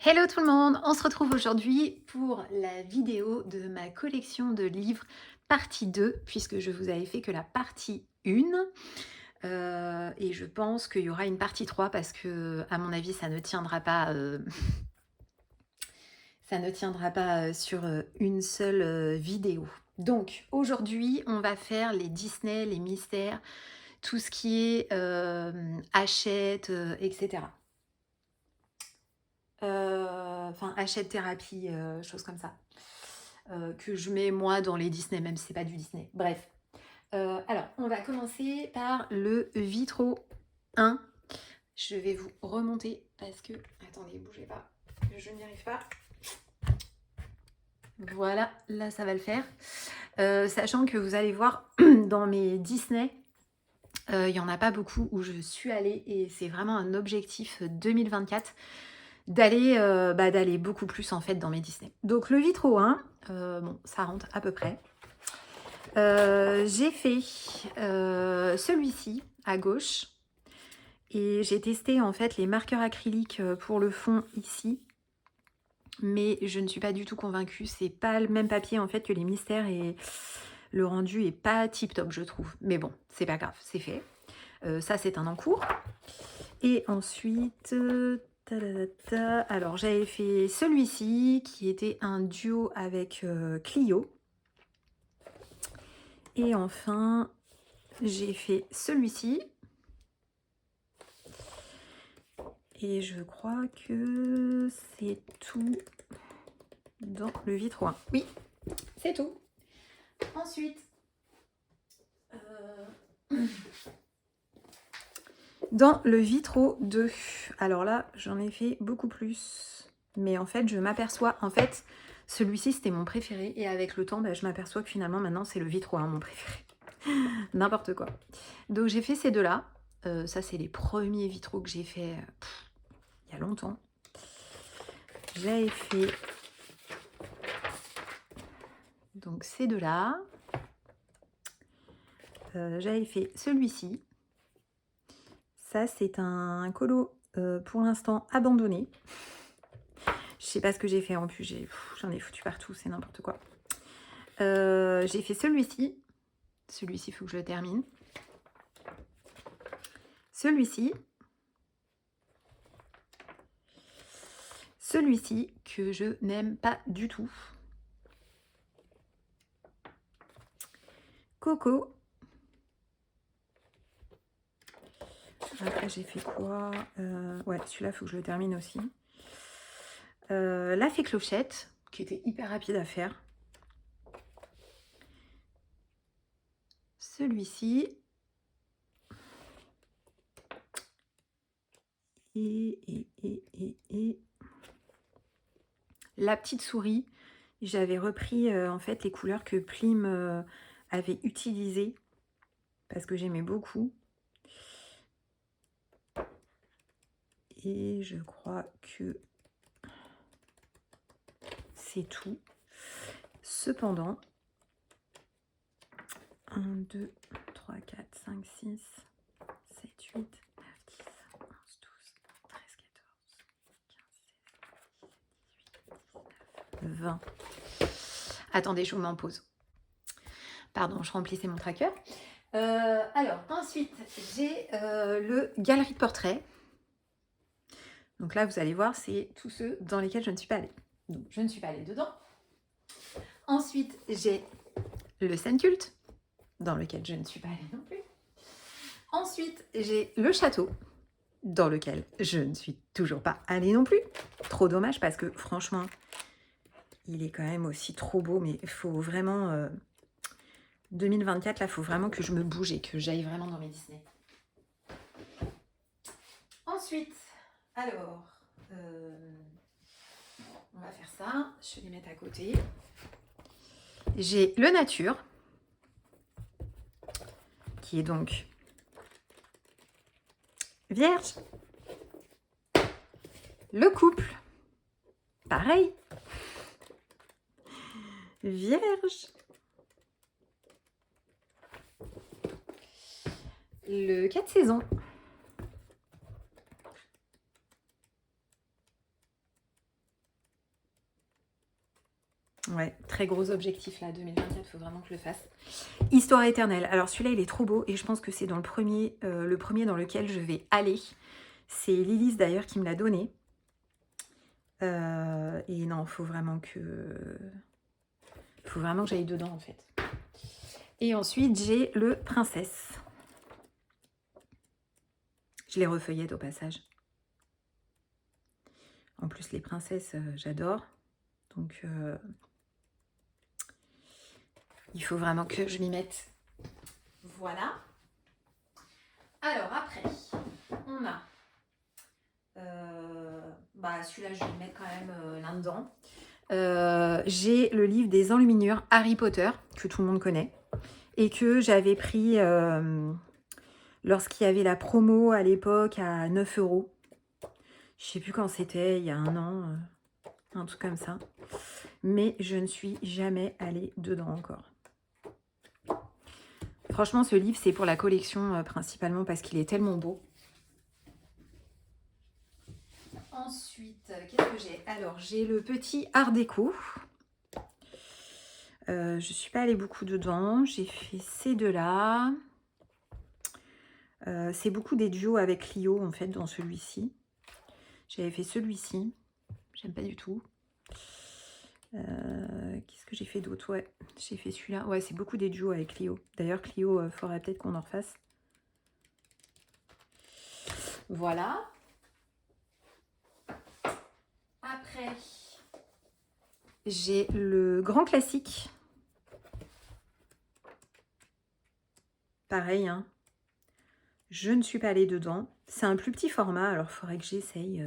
Hello tout le monde, on se retrouve aujourd'hui pour la vidéo de ma collection de livres partie 2, puisque je vous avais fait que la partie 1, et je pense qu'il y aura une partie 3 parce que à mon avis ça ne tiendra pas, sur une seule vidéo. Donc aujourd'hui on va faire les Disney, les mystères, tout ce qui est Hachette, etc. Enfin Hachette thérapie, choses comme ça. Que je mets moi dans les Disney, même si c'est pas du Disney. Bref. Alors, on va commencer par le Vitro 1. Je vais vous remonter parce que... Attendez, bougez pas. Je n'y arrive pas. Voilà, là ça va le faire. Sachant que vous allez voir dans mes Disney, il n'y en a pas beaucoup où je suis allée et c'est vraiment un objectif 2024 d'aller beaucoup plus en fait dans mes Disney. Donc le Vitro 1, bon, ça rentre à peu près. J'ai fait celui-ci à gauche et j'ai testé en fait les marqueurs acryliques pour le fond ici, mais je ne suis pas du tout convaincue. C'est pas le même papier en fait que les mystères et le rendu est pas tip top je trouve. Mais bon, c'est pas grave, c'est fait. Ça c'est un en cours. Et ensuite, alors j'avais fait celui-ci qui était un duo avec Clio. Et enfin, j'ai fait celui-ci. Et je crois que c'est tout dans le Vitro 1. Oui, c'est tout. Ensuite, dans le Vitro 2. Alors là, j'en ai fait beaucoup plus. Mais en fait, je m'aperçois... En fait, celui-ci, c'était mon préféré. Et avec le temps, je m'aperçois que finalement, maintenant, c'est le Vitro 1, mon préféré. N'importe quoi. Donc, j'ai fait ces deux-là. Ça, c'est les premiers vitraux que j'ai fait il y a longtemps. J'avais fait donc ces deux-là. J'avais fait celui-ci. Ça, c'est un colo pour l'instant abandonné. Je sais pas ce que j'ai fait en plus, j'en ai foutu partout, c'est n'importe quoi. J'ai fait celui-ci. Celui-ci, il faut que je le termine. Celui-ci. Celui-ci, que je n'aime pas du tout. Coco. Après, j'ai fait quoi? Ouais, celui-là, il faut que je le termine aussi. La fée clochette, qui était hyper rapide à faire. Celui-ci. Et la petite souris, j'avais repris en fait les couleurs que Plim avait utilisées parce que j'aimais beaucoup. Et je crois que c'est tout. Cependant, 1, 2, 3, 4, 5, 6, 7, 8, 9, 10, 11, 12, 13, 14, 15, 16, 17, 18, 19, 20. Attendez, je vous mets en pause. Pardon, je remplissais mon tracker. Alors, ensuite, j'ai le galerie de portraits. Donc là, vous allez voir, c'est tous ceux dans lesquels je ne suis pas allée. Donc, je ne suis pas allée dedans. Ensuite, j'ai le scène culte, dans lequel je ne suis pas allée non plus. Ensuite, j'ai le château, dans lequel je ne suis toujours pas allée non plus. Trop dommage, parce que franchement, il est quand même aussi trop beau, mais il faut vraiment... 2024, là, il faut vraiment que je me bouge et que j'aille vraiment dans mes Disney. Ensuite, alors, on va faire ça. Je vais les mettre à côté. J'ai le nature, qui est donc vierge. Le couple, pareil, vierge. Le 4 saisons. Ouais, très gros objectif là, 2024, faut vraiment que je le fasse. Histoire éternelle. Alors celui-là, il est trop beau et je pense que c'est dans le premier dans lequel je vais aller. C'est Lilith d'ailleurs qui me l'a donné. Et non, faut vraiment que j'aille dedans en fait. Et ensuite, j'ai le Princesse. Je les refeuillette au passage. En plus, les princesses, j'adore. Donc, il faut vraiment que je m'y mette. Voilà. Alors, après, on a... celui-là, je vais le mettre quand même là-dedans. J'ai le livre des enluminures Harry Potter, que tout le monde connaît. Et que j'avais pris lorsqu'il y avait la promo à l'époque à 9 €. Je sais plus quand c'était, il y a un an, un truc comme ça. Mais je ne suis jamais allée dedans encore. Franchement, ce livre, c'est pour la collection principalement parce qu'il est tellement beau. Ensuite, qu'est-ce que j'ai? Alors, j'ai le petit Art déco. Je ne suis pas allée beaucoup dedans. J'ai fait ces deux-là. C'est beaucoup des duos avec Clio, en fait, dans celui-ci. J'avais fait celui-ci. J'aime pas du tout. Qu'est-ce que j'ai fait d'autre? Ouais, j'ai fait celui-là. Ouais, c'est beaucoup des duos avec Clio. D'ailleurs, Clio, faudrait peut-être qu'on en refasse. Voilà. Après, j'ai le grand classique. Pareil, hein. Je ne suis pas allée dedans. C'est un plus petit format, alors il faudrait que j'essaye.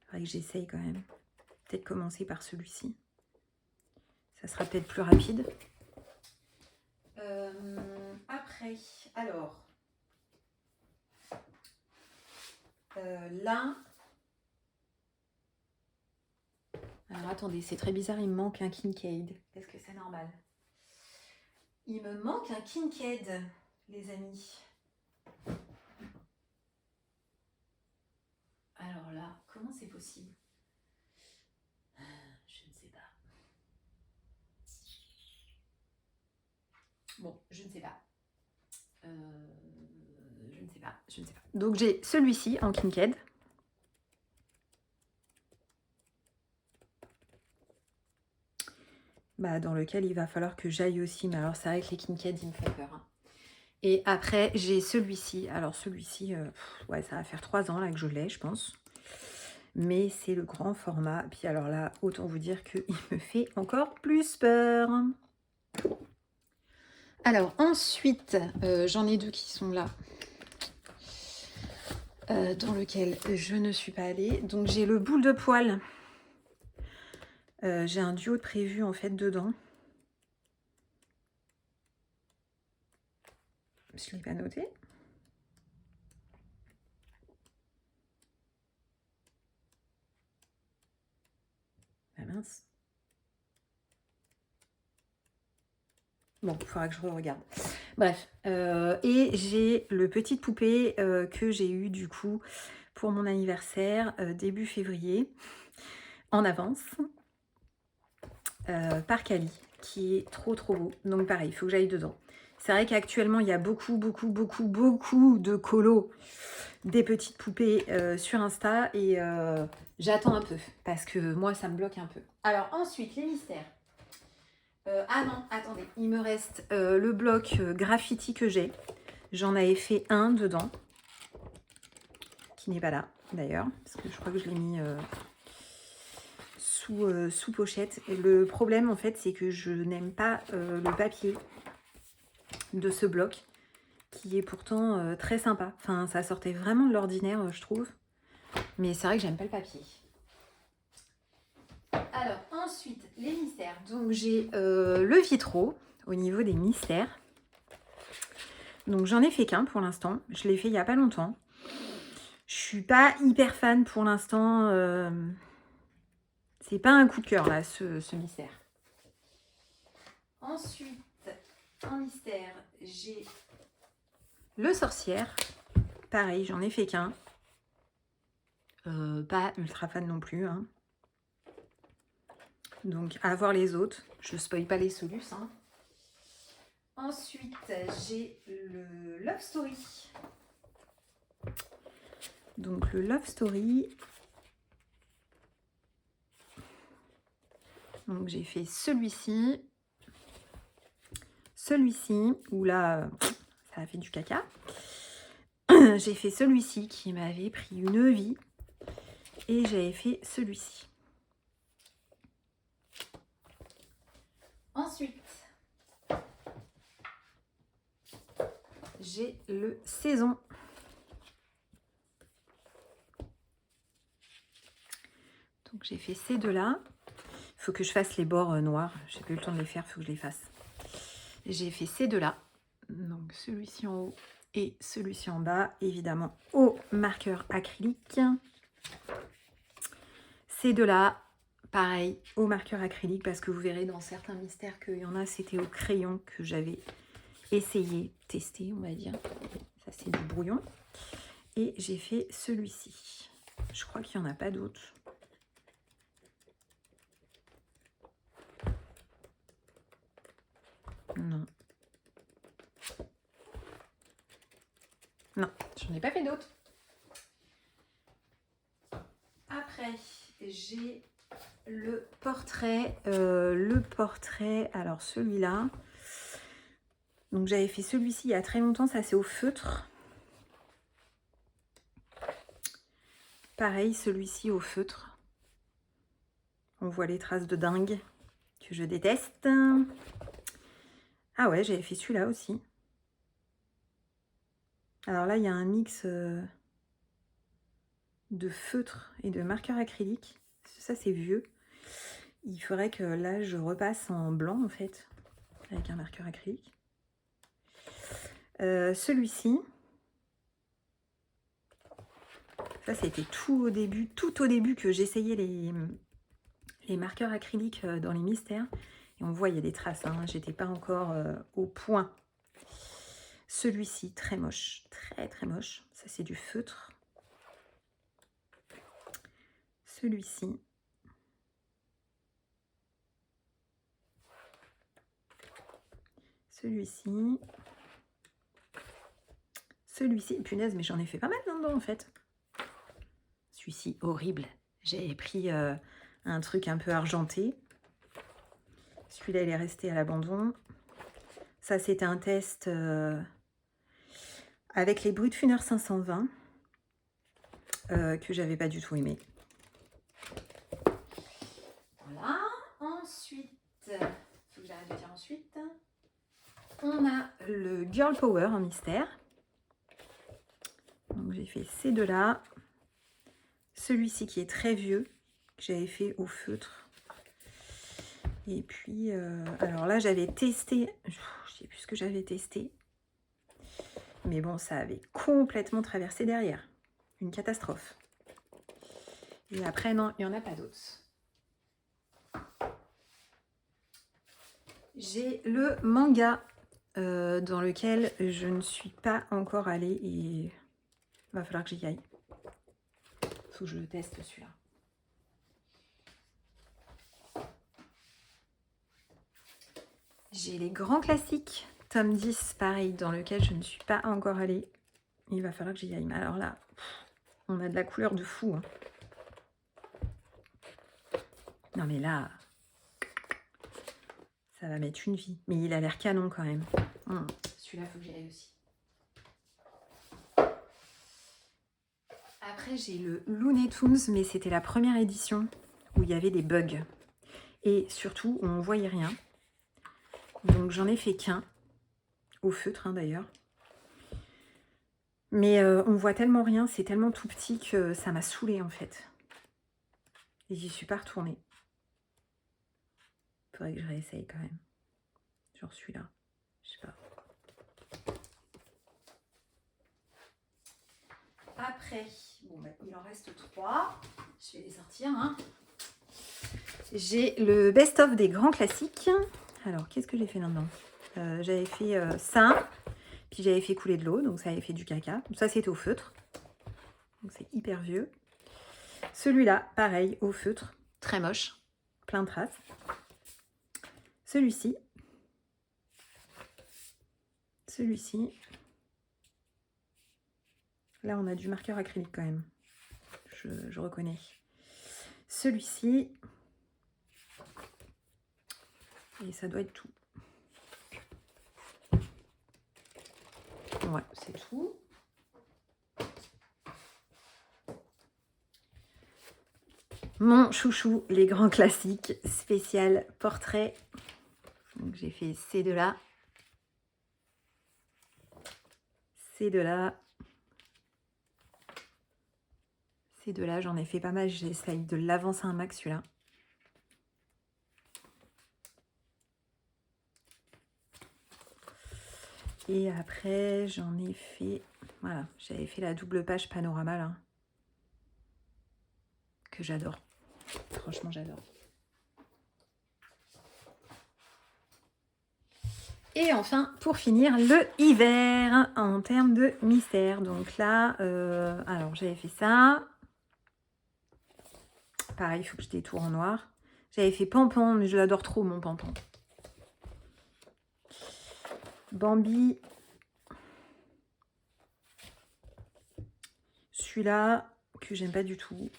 Faudrait que j'essaye quand même. Peut-être commencer par celui-ci. Ça sera peut-être plus rapide. Après, alors... là... Alors attendez, c'est très bizarre, il me manque un Kincaid. Est-ce que c'est normal? Il me manque un Kincaid, les amis. Alors là, comment c'est possible? Je ne sais pas. Bon, je ne sais pas. Je ne sais pas. Donc j'ai celui-ci en Kincaid. Dans lequel il va falloir que j'aille aussi. Mais alors c'est vrai que les Kincaid, ils me font peur. Hein. Et après, j'ai celui-ci. Alors celui-ci, ouais, ça va faire 3 ans là que je l'ai, je pense. Mais c'est le grand format. Puis alors là, autant vous dire qu'il me fait encore plus peur. Alors ensuite, j'en ai deux qui sont là. Dans lequel je ne suis pas allée. Donc j'ai le boule de poil. J'ai un duo de prévu en fait dedans. Je ne l'ai pas noté. Ah mince. Bon, il faudra que je regarde. Bref. Et j'ai le petite poupée que j'ai eu du coup pour mon anniversaire début février. En avance. Par Cali. Qui est trop beau. Donc pareil, il faut que j'aille dedans. C'est vrai qu'actuellement, il y a beaucoup de colos des petites poupées sur Insta et j'attends un peu parce que moi, ça me bloque un peu. Alors ensuite, les mystères. Ah non, attendez, il me reste le bloc graffiti que j'ai. J'en avais fait un dedans, qui n'est pas là d'ailleurs, parce que je crois que je l'ai mis sous pochette. Et le problème en fait, c'est que je n'aime pas le papier de ce bloc, qui est pourtant très sympa. Enfin, ça sortait vraiment de l'ordinaire, je trouve. Mais c'est vrai que j'aime pas le papier. Alors, ensuite, les mystères. Donc, j'ai le vitraux au niveau des mystères. Donc, j'en ai fait qu'un pour l'instant. Je l'ai fait il n'y a pas longtemps. Je suis pas hyper fan pour l'instant. C'est pas un coup de cœur, là, ce mystère. Ensuite, en mystère, j'ai le sorcière. Pareil, j'en ai fait qu'un. Pas ultra fan non plus. Hein. Donc, à voir les autres. Je ne spoil pas les solus. Hein. Ensuite, j'ai le Love Story. Donc, le Love Story. Donc, j'ai fait celui-ci. Celui-ci, où là, ça a fait du caca. J'ai fait celui-ci qui m'avait pris une vie. Et j'avais fait celui-ci. Ensuite, j'ai le Saison. Donc j'ai fait ces deux-là. Il faut que je fasse les bords noirs. J'ai pas eu le temps de les faire, il faut que je les fasse. J'ai fait ces deux-là. Donc celui-ci en haut et celui-ci en bas. Évidemment au marqueur acrylique. Ces deux-là, pareil, au marqueur acrylique. Parce que vous verrez dans certains mystères qu'il y en a, c'était au crayon que j'avais essayé, testé, on va dire. Ça, c'est du brouillon. Et j'ai fait celui-ci. Je crois qu'il n'y en a pas d'autres. Non. Non, j'en ai pas fait d'autres. Après, j'ai le portrait. Alors celui-là. Donc j'avais fait celui-ci il y a très longtemps. Ça, c'est au feutre. Pareil, celui-ci au feutre. On voit les traces de dingue que je déteste. Ah ouais, j'avais fait celui-là aussi. Alors là, il y a un mix de feutre et de marqueur acrylique. Ça, c'est vieux. Il faudrait que là, je repasse en blanc, en fait, avec un marqueur acrylique. Celui-ci. Ça, c'était tout au début que j'essayais les marqueurs acryliques dans les mystères. Et on voit, il y a des traces. Hein. J'étais pas encore au point. Celui-ci, très moche. Très, très moche. Ça, c'est du feutre. Celui-ci. Celui-ci. Celui-ci. Punaise, mais j'en ai fait pas mal là-dedans, en fait. Celui-ci, horrible. J'ai pris un truc un peu argenté. Celui-là, il est resté à l'abandon. Ça, c'était un test avec les Brutfuner 520 que j'avais pas du tout aimé. Voilà. Ensuite, faut que j'arrête de dire ensuite. On a le Girl Power en mystère. Donc j'ai fait ces deux-là. Celui-ci qui est très vieux, que j'avais fait au feutre. Et puis, alors là, j'avais testé, je sais plus ce que j'avais testé. Mais bon, ça avait complètement traversé derrière. Une catastrophe. Et après, non, il n'y en a pas d'autres. J'ai le manga dans lequel je ne suis pas encore allée et il va falloir que j'y aille. Il faut que je le teste celui-là. J'ai les grands classiques, tome 10, pareil, dans lequel je ne suis pas encore allée. Il va falloir que j'y aille. Mais alors là, on a de la couleur de fou. Hein. Non mais là, ça va mettre une vie. Mais il a l'air canon quand même. Celui-là, il faut que j'y aille aussi. Après, j'ai le Looney Tunes, mais c'était la première édition où il y avait des bugs. Et surtout, on ne voyait rien. Donc j'en ai fait qu'un, au feutre hein, d'ailleurs. Mais on voit tellement rien, c'est tellement tout petit que ça m'a saoulée en fait. Et j'y suis pas retournée. Faudrait que je réessaye quand même. Genre celui-là, je sais pas. Après, bon bah, il en reste 3. Je vais les sortir. Hein. J'ai le best-of des grands classiques. Alors, qu'est-ce que j'ai fait là-dedans? J'avais fait ça, puis j'avais fait couler de l'eau, donc ça avait fait du caca. Ça, c'était au feutre. Donc, c'est hyper vieux. Celui-là, pareil, au feutre. Très moche. plein de traces. Celui-ci. Celui-ci. Là, on a du marqueur acrylique quand même. Je reconnais. Celui-ci. Et ça doit être tout. Ouais, c'est tout. Mon chouchou, les grands classiques, spécial portrait. Donc j'ai fait ces deux-là. Ces deux-là. Ces deux-là, j'en ai fait pas mal. J'essaye de l'avancer un max celui-là. Et après, j'en ai fait... Voilà, j'avais fait la double page panorama là. Que j'adore. Franchement, j'adore. Et enfin, pour finir, le hiver en termes de mystère. Donc là, alors j'avais fait ça. Pareil, il faut que je détourne en noir. J'avais fait Pampan, mais je l'adore trop, mon Pampan. Bambi. Celui-là, que j'aime pas du tout.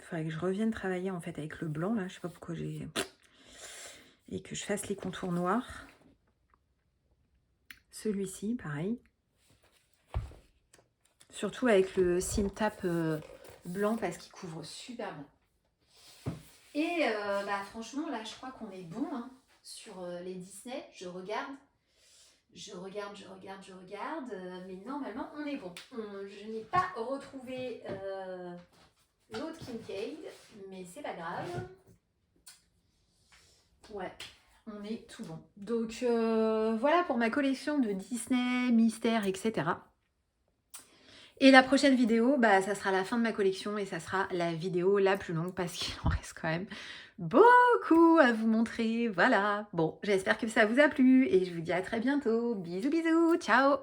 Il faudrait que je revienne travailler en fait avec le blanc, là. Je sais pas pourquoi j'ai... Et que je fasse les contours noirs. Celui-ci, pareil. Surtout avec le Cintape blanc parce qu'il couvre super bien. Et bah, franchement, là, je crois qu'on est bon hein, sur les Disney. Je regarde, mais normalement, on est bon. Je n'ai pas retrouvé l'autre Kincaid, mais c'est pas grave. Ouais, on est tout bon. Donc, voilà pour ma collection de Disney, mystères, etc. Et la prochaine vidéo, bah, ça sera la fin de ma collection et ça sera la vidéo la plus longue parce qu'il en reste quand même beaucoup à vous montrer. Voilà. Bon, j'espère que ça vous a plu et je vous dis à très bientôt. Bisous, bisous. Ciao.